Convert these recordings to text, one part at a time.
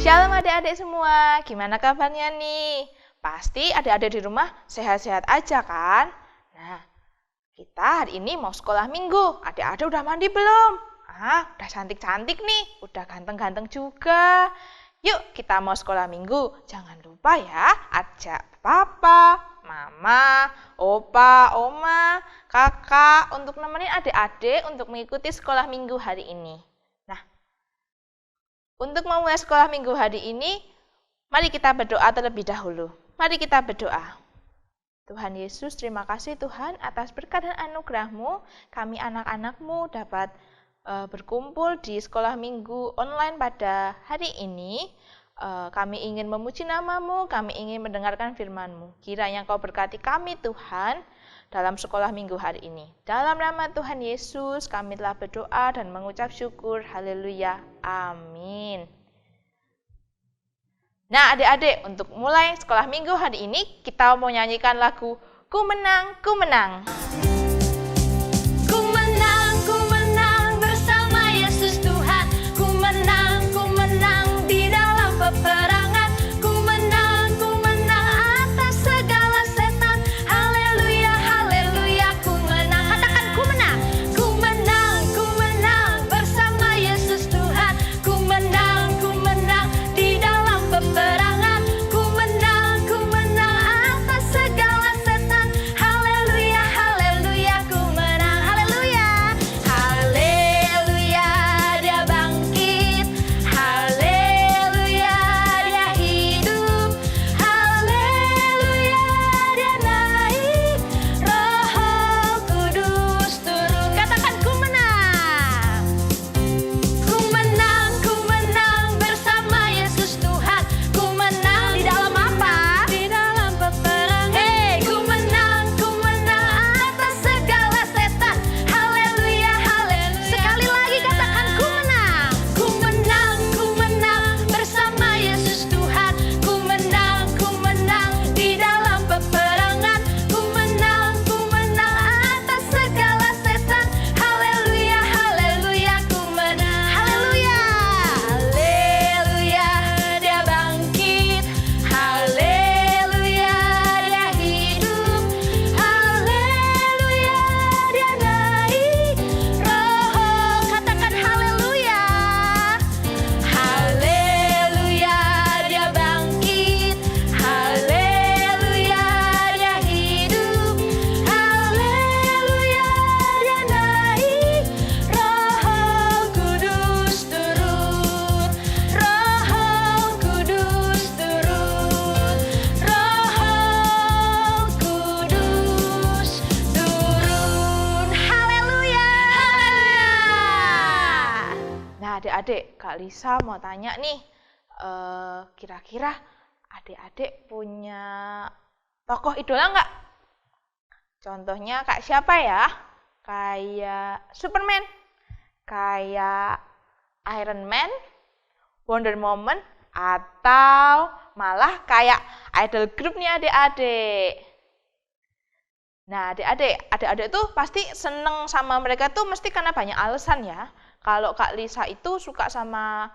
Shalom adik-adik semua, gimana kabarnya nih? Pasti adik-adik di rumah sehat-sehat aja kan? Nah, kita hari ini mau sekolah minggu. Adik-adik udah mandi belum? Udah cantik-cantik nih, udah ganteng-ganteng juga. Yuk kita mau sekolah minggu. Jangan lupa ya, ajak papa, mama, opa, oma, kakak untuk nemenin adik-adik untuk mengikuti sekolah minggu hari ini. Untuk memulai sekolah minggu hari ini, mari kita berdoa terlebih dahulu. Mari kita berdoa. Tuhan Yesus, terima kasih Tuhan atas berkat dan anugerah-Mu. Kami anak-anak-Mu dapat berkumpul di sekolah minggu online pada hari ini. Kami ingin memuji nama-Mu, kami ingin mendengarkan firman-Mu. Kiranya Kau berkati kami Tuhan dalam sekolah minggu hari ini. Dalam nama Tuhan Yesus, kami telah berdoa dan mengucap syukur. Haleluya. Amin. Nah adik-adik, untuk mulai sekolah minggu hari ini, kita mau nyanyikan lagu Ku Menang, Ku Menang. Ku menang bersama Yesus Tuhan. Ku menang di dalam peperangan. Ku menang atas segala setan. Haleluya, haleluya, ku menang. Katakan ku menang. Ku menang bersama Yesus Tuhan. Ku menang di dalam peperangan. Ku menang atas segala setan. Haleluya, haleluya, ku menang. Haleluya, haleluya, dia bangkit. Haleluya, dia hidup. Haleluya, dia naik. Roh Kudus turun. Katakan ku menang. Ku menang bersama Yesus Tuhan. Ku menang di dalam apa? Di dalam peperangan. Hey, ku menang atas segala setan. Haleluya, haleluya. Sekali lagi katakan ku menang. Ku menang bersama Yesus Tuhan. Ku menang di dalam peperangan. Ku menang atas segala setan. Haleluya, haleluya, ku menang. Haleluya, haleluya, dia bangkit. Haleluya, dia hidup. Haleluya, dia naik. Roh, katakan haleluya. Haleluya, dia bangkit. Haleluya, dia hidup. Haleluya, dia naik. Roh Kudus turun. Roh Kudus turun. Roh Kudus turun. Haleluya, haleluya. Nah adik-adik, Kak Lisa mau tanya nih, kira-kira adik-adik punya tokoh idola nggak? Contohnya kayak siapa ya? Kayak Superman, kayak Iron Man, Wonder Woman, atau malah kayak idol group nih adik-adik. Nah adik-adik tuh pasti seneng sama mereka tuh mesti karena banyak alasan ya. Kalau Kak Lisa itu suka sama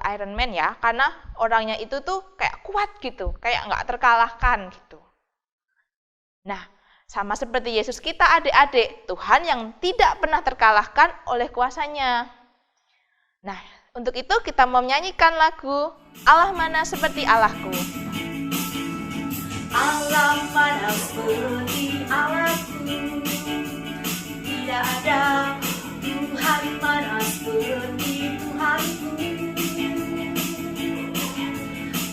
Iron Man ya, karena orangnya itu tuh kayak kuat gitu, kayak nggak terkalahkan gitu. Nah, sama seperti Yesus kita adik-adik, Tuhan yang tidak pernah terkalahkan oleh kuasanya. Nah, untuk itu kita mau menyanyikan lagu Allah Mana Seperti Allahku. Allah mana seperti Allahku, tidak ada Tuhan mana seperti Tuhanku.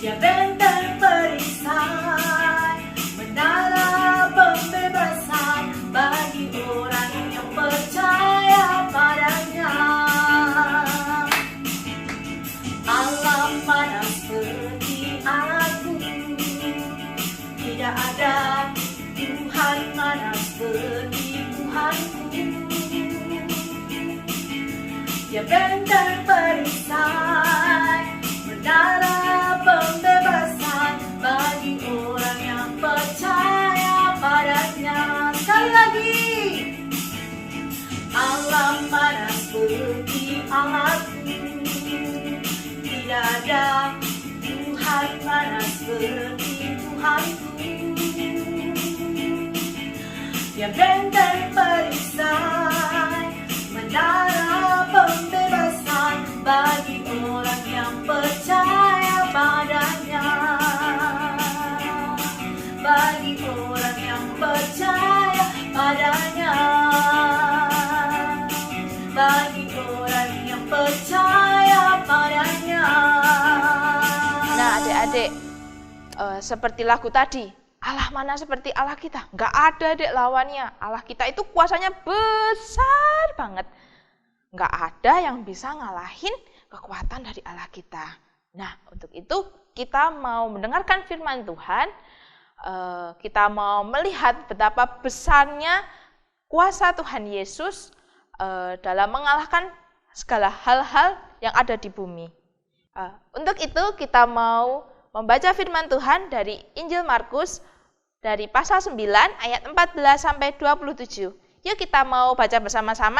Dia benteng perisai, menara pembebasan bagi orang yang percaya padanya. Allah mana seperti Allah. Tidak ada Tuhan mana seperti Tuhanku. Dia benteng perisai, menara pembebasan bagi orang yang percaya padanya. Sekali lagi, Allah mana seperti Allahku. Tidak ada Tuhan mana seperti Tuhanku. Dia benteng perisai, menara pembebasan bagi orang yang percaya padanya. Bagi orang yang percaya padanya. Bagi orang yang percaya padanya. Nah, adik-adik, seperti lagu tadi, Allah mana seperti Allah kita? Nggak ada, dek, lawannya. Allah kita itu kuasanya besar banget. Nggak ada yang bisa ngalahin kekuatan dari Allah kita. Nah, untuk itu kita mau mendengarkan firman Tuhan, kita mau melihat betapa besarnya kuasa Tuhan Yesus dalam mengalahkan segala hal-hal yang ada di bumi. Untuk itu kita mau membaca firman Tuhan dari Injil Markus dari pasal 9 ayat 14 sampai 27. Yuk kita mau baca bersama-sama.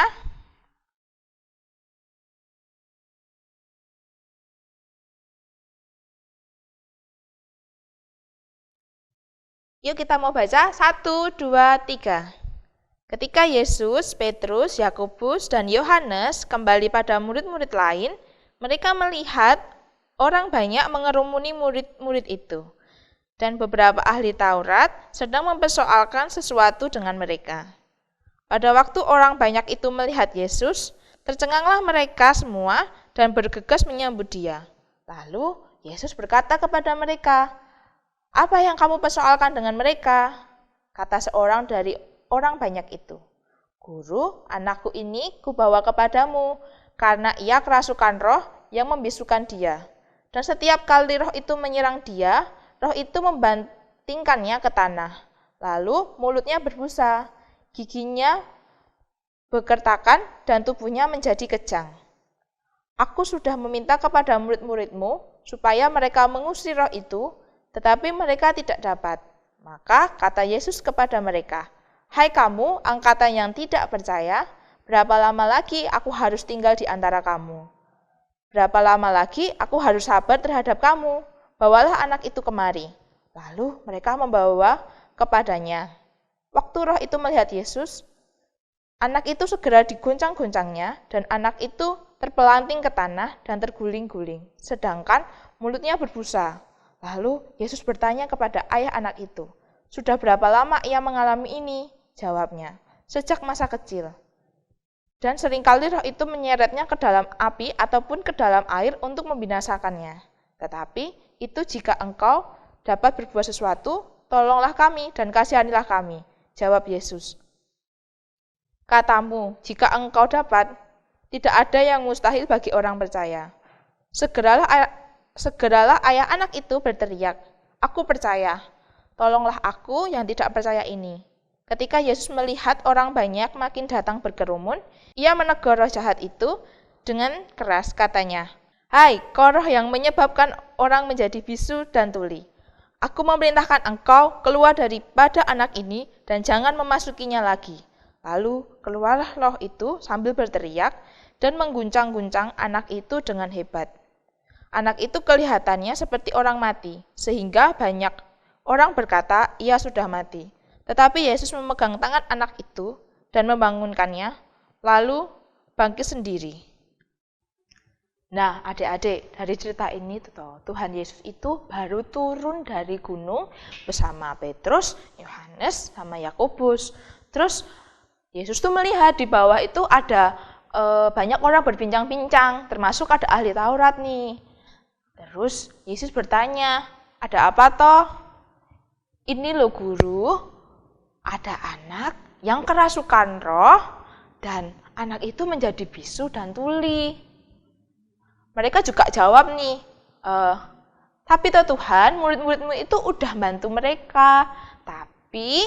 Yuk kita mau baca 1, 2, 3. Ketika Yesus, Petrus, Yakobus, dan Yohanes kembali pada murid-murid lain, mereka melihat orang banyak mengerumuni murid-murid itu. Dan beberapa ahli Taurat sedang mempersoalkan sesuatu dengan mereka. Pada waktu orang banyak itu melihat Yesus, tercenganglah mereka semua dan bergegas menyambut dia. Lalu Yesus berkata kepada mereka, "Apa yang kamu persoalkan dengan mereka?" Kata seorang dari orang banyak itu, "Guru, anakku ini kubawa kepadamu, karena ia kerasukan roh yang membisukan dia. Dan setiap kali roh itu menyerang dia, roh itu membantingkannya ke tanah. Lalu mulutnya berbusa, giginya berkertakan, dan tubuhnya menjadi kejang. Aku sudah meminta kepada murid-muridmu supaya mereka mengusir roh itu, tetapi mereka tidak dapat." Maka kata Yesus kepada mereka, "Hai kamu, angkatan yang tidak percaya, berapa lama lagi aku harus tinggal di antara kamu? Berapa lama lagi aku harus sabar terhadap kamu? Bawalah anak itu kemari." Lalu mereka membawa kepadanya. Waktu roh itu melihat Yesus, anak itu segera diguncang-guncangnya, dan anak itu terpelanting ke tanah dan terguling-guling, sedangkan mulutnya berbusa. Lalu Yesus bertanya kepada ayah anak itu, "Sudah berapa lama ia mengalami ini?" Jawabnya, "Sejak masa kecil. Dan seringkali roh itu menyeretnya ke dalam api ataupun ke dalam air untuk membinasakannya. Tetapi itu jika engkau dapat berbuat sesuatu, tolonglah kami dan kasihanilah kami." Jawab Yesus, "Katamu, jika engkau dapat, tidak ada yang mustahil bagi orang percaya." Segeralah ayah anak itu berteriak, "Aku percaya, tolonglah aku yang tidak percaya ini." Ketika Yesus melihat orang banyak makin datang berkerumun, ia menegur roh jahat itu dengan keras, katanya, "Hai, kau roh yang menyebabkan orang menjadi bisu dan tuli. Aku memerintahkan engkau keluar daripada anak ini dan jangan memasukinya lagi." Lalu keluarlah roh itu sambil berteriak dan mengguncang-guncang anak itu dengan hebat. Anak itu kelihatannya seperti orang mati, sehingga banyak orang berkata ia sudah mati. Tetapi Yesus memegang tangan anak itu dan membangunkannya, lalu bangkit sendiri. Nah, adik-adik, dari cerita ini Tuhan Yesus itu baru turun dari gunung bersama Petrus, Yohanes, sama Yakobus. Terus Yesus tuh melihat di bawah itu ada banyak orang berbincang-bincang, termasuk ada ahli Taurat nih. Terus Yesus bertanya, "Ada apa toh?" "Ini loh guru, ada anak yang kerasukan roh dan anak itu menjadi bisu dan tuli." Mereka juga jawab nih, "Tapi toh Tuhan, murid-muridmu itu udah bantu mereka. Tapi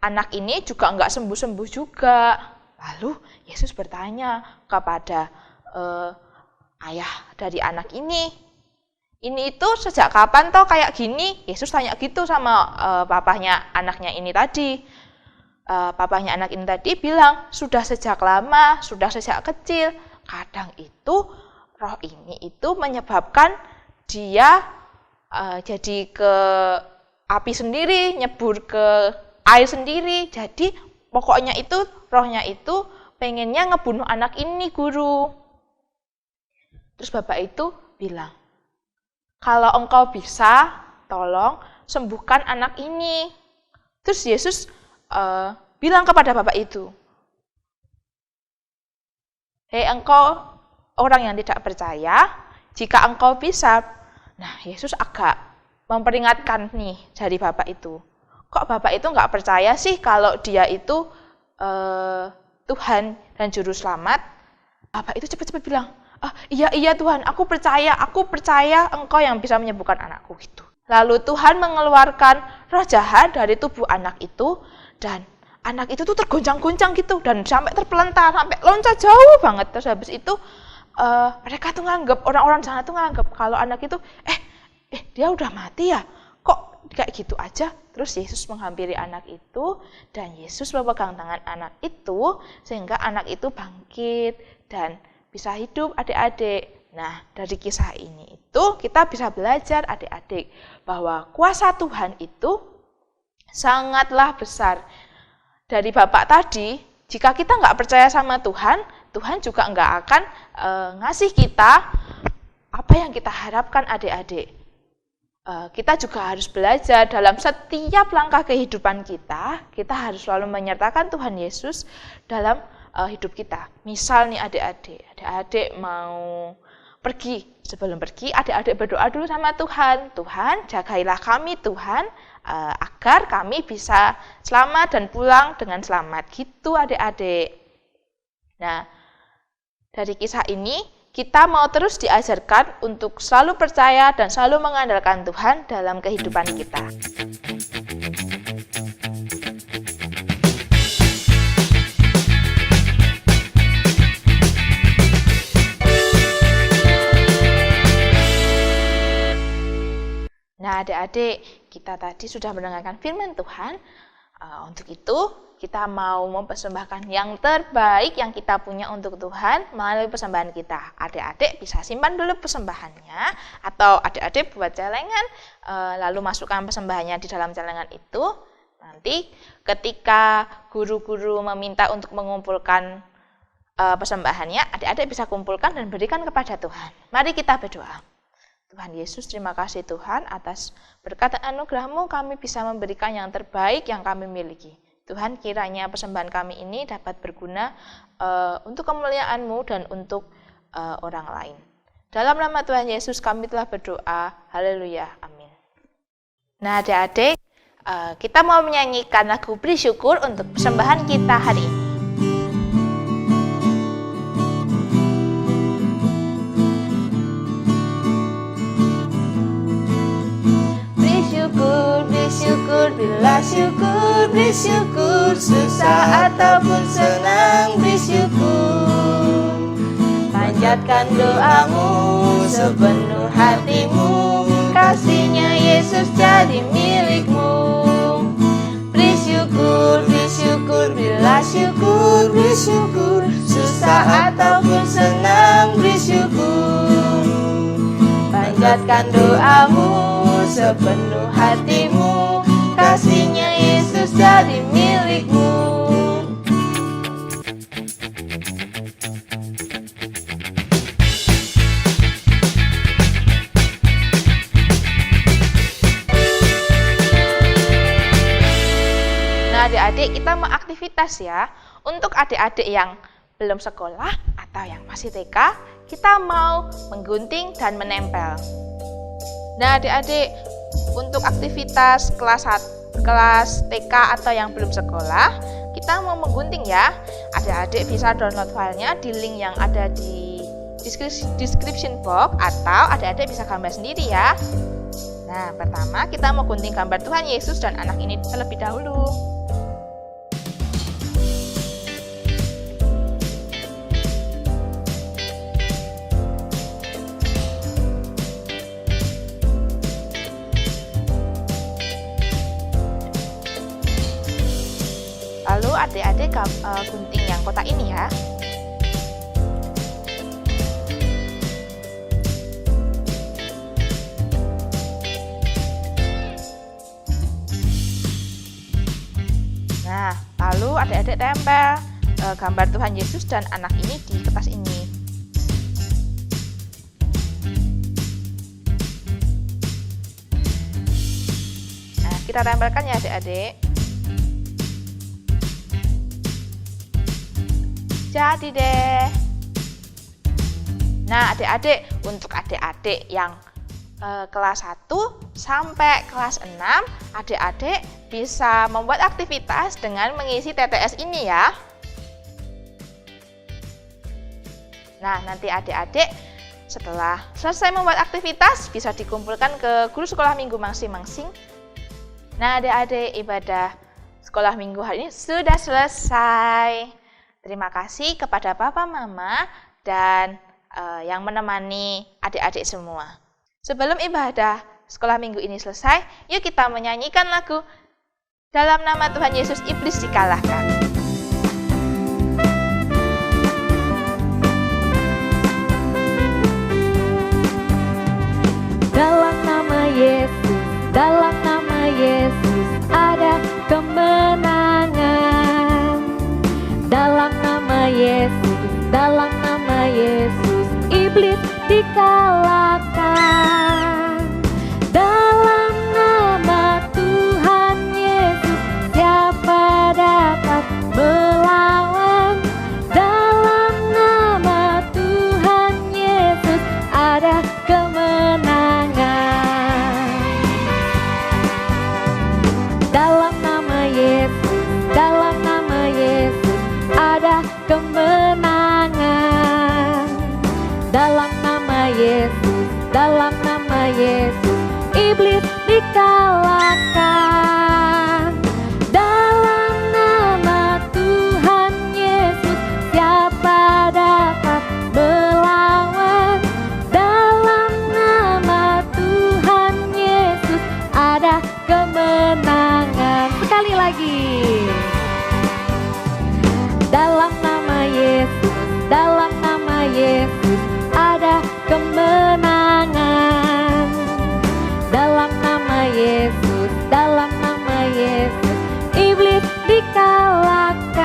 anak ini juga nggak sembuh-sembuh juga. Lalu Yesus bertanya kepada ayah dari anak ini itu sejak kapan toh kayak gini? Yesus tanya gitu sama papahnya anaknya ini tadi. Papahnya anak ini tadi bilang, sudah sejak lama, sudah sejak kecil. Kadang itu roh ini itu menyebabkan dia jadi ke api sendiri, nyebur ke air sendiri. Jadi pokoknya itu rohnya itu pengennya ngebunuh anak ini, guru. Terus bapak itu bilang, kalau engkau bisa, tolong sembuhkan anak ini. Terus Yesus bilang kepada bapak itu, hei engkau orang yang tidak percaya, jika engkau bisa. Nah, Yesus agak memperingatkan nih dari bapak itu. Kok bapak itu nggak percaya sih kalau dia itu Tuhan dan Juru Selamat? Bapak itu cepat-cepat bilang, iya Tuhan, aku percaya engkau yang bisa menyembuhkan anakku gitu. Lalu Tuhan mengeluarkan roh jahat dari tubuh anak itu, dan anak itu tuh tergoncang-goncang gitu, dan sampai terpelentar, sampai loncat jauh banget. Terus habis itu mereka tuh nganggap, orang-orang sana tuh nganggap kalau anak itu, dia udah mati ya, kok kayak gitu aja. Terus Yesus menghampiri anak itu, dan Yesus memegang tangan anak itu, sehingga anak itu bangkit, dan bisa hidup adik-adik. Nah, dari kisah ini itu kita bisa belajar adik-adik, bahwa kuasa Tuhan itu sangatlah besar. Dari Bapak tadi, jika kita nggak percaya sama Tuhan, Tuhan juga nggak akan ngasih kita apa yang kita harapkan adik-adik. Kita juga harus belajar dalam setiap langkah kehidupan kita harus selalu menyertakan Tuhan Yesus dalam hidup kita. Misal nih adik-adik mau pergi, sebelum pergi adik-adik berdoa dulu sama Tuhan. Tuhan, jagailah kami Tuhan, agar kami bisa selamat dan pulang dengan selamat. Gitu adik-adik. Nah, dari kisah ini kita mau terus diajarkan untuk selalu percaya dan selalu mengandalkan Tuhan dalam kehidupan kita. Nah, adik-adik, kita tadi sudah mendengarkan firman Tuhan. Untuk itu, kita mau mempersembahkan yang terbaik yang kita punya untuk Tuhan melalui persembahan kita. Adik-adik bisa simpan dulu persembahannya, atau adik-adik buat celengan, lalu masukkan persembahannya di dalam celengan itu. Nanti ketika guru-guru meminta untuk mengumpulkan persembahannya, adik-adik bisa kumpulkan dan berikan kepada Tuhan. Mari kita berdoa. Tuhan Yesus, terima kasih Tuhan atas berkat dan anugerah-Mu kami bisa memberikan yang terbaik yang kami miliki. Tuhan, kiranya persembahan kami ini dapat berguna untuk kemuliaan-Mu dan untuk orang lain. Dalam nama Tuhan Yesus kami telah berdoa. Haleluya. Amin. Nah adik-adik, kita mau menyanyikan lagu Beri Syukur untuk persembahan kita hari ini. Beri syukur, susah ataupun senang, beri syukur. Panjatkan doamu sepenuh hatimu, kasihnya Yesus jadi milikmu. Beri syukur, berilah syukur, beri syukur. Susah ataupun senang, beri syukur. Panjatkan doamu sepenuh hatimu, kasihnya Yesus jadi milikmu. Nah adik-adik, kita mau aktivitas ya. Untuk adik-adik yang belum sekolah atau yang masih TK, kita mau menggunting dan menempel. Nah adik-adik, untuk aktivitas kelas TK atau yang belum sekolah, kita mau menggunting ya. Adik-adik bisa download filenya di link yang ada di description box, atau adik-adik bisa gambar sendiri ya. Nah, pertama kita mau gunting gambar Tuhan Yesus dan anak ini terlebih dahulu. Lalu adik-adik gunting yang kotak ini ya. Nah, lalu adik-adik tempel gambar Tuhan Yesus dan anak ini di kertas ini. Nah, kita tempelkan ya adik-adik. Jadi deh. Nah, adik-adik, untuk adik-adik yang kelas 1 sampai kelas 6, adik-adik bisa membuat aktivitas dengan mengisi TTS ini ya. Nah, nanti adik-adik setelah selesai membuat aktivitas bisa dikumpulkan ke guru sekolah minggu masing-masing. Nah, adik-adik, ibadah sekolah minggu hari ini sudah selesai. Terima kasih kepada Papa, Mama, dan yang menemani adik-adik semua. Sebelum ibadah sekolah minggu ini selesai, yuk kita menyanyikan lagu Dalam Nama Tuhan Yesus Iblis Dikalahkan. Dalam nama Yesus, dalam nama Yesus ada kemenangan. Dalam nama Yesus, dalam nama Yesus iblis dikalahkan. Dalam nama Tuhan Yesus siapa dapat melawan? Dalam nama Tuhan Yesus ada kemenangan. Dalam nama Yesus, dalam nama Yesus ada kemenangan. Dalam nama Yesus, dalam nama Yesus iblis dikalahkan. Dalam nama Tuhan Yesus siapa dapat melawan? Dalam nama Tuhan Yesus ada kemenangan. Sekali lagi. Dalam nama Yesus, dalam nama Yesus ada kemenangan. Dalam nama Yesus, dalam nama Yesus iblis dikalahkan.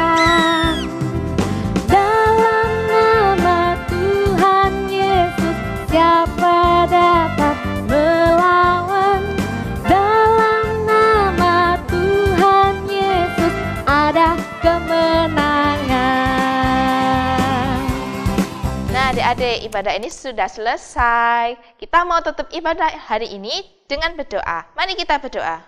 Dalam nama Tuhan Yesus siapa dapat melawan? Dalam nama Tuhan Yesus ada kemenangan. Nah, adik-adik, ibadah ini sudah selesai. Kita mau tutup ibadah hari ini dengan berdoa. Mari kita berdoa.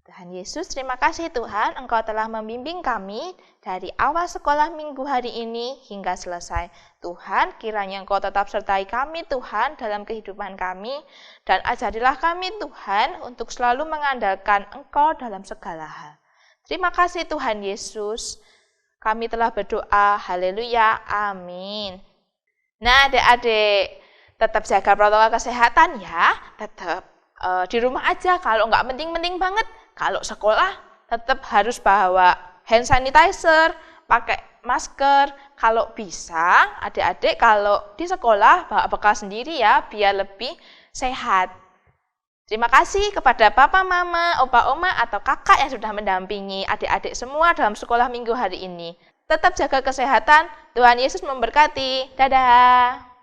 Tuhan Yesus, terima kasih Tuhan, Engkau telah membimbing kami dari awal sekolah minggu hari ini hingga selesai. Tuhan, kiranya Engkau tetap sertai kami Tuhan dalam kehidupan kami, dan ajarilah kami Tuhan untuk selalu mengandalkan Engkau dalam segala hal. Terima kasih Tuhan Yesus. Kami telah berdoa. Haleluya. Amin. Nah, adik-adik, tetap jaga protokol kesehatan ya. Tetap di rumah aja kalau nggak penting-penting banget. Kalau sekolah tetap harus bawa hand sanitizer, pakai masker. Kalau bisa, adik-adik kalau di sekolah bawa bekal sendiri ya, biar lebih sehat. Terima kasih kepada Papa, Mama, Opa, Oma, atau kakak yang sudah mendampingi adik-adik semua dalam sekolah minggu hari ini. Tetap jaga kesehatan, Tuhan Yesus memberkati. Dadah!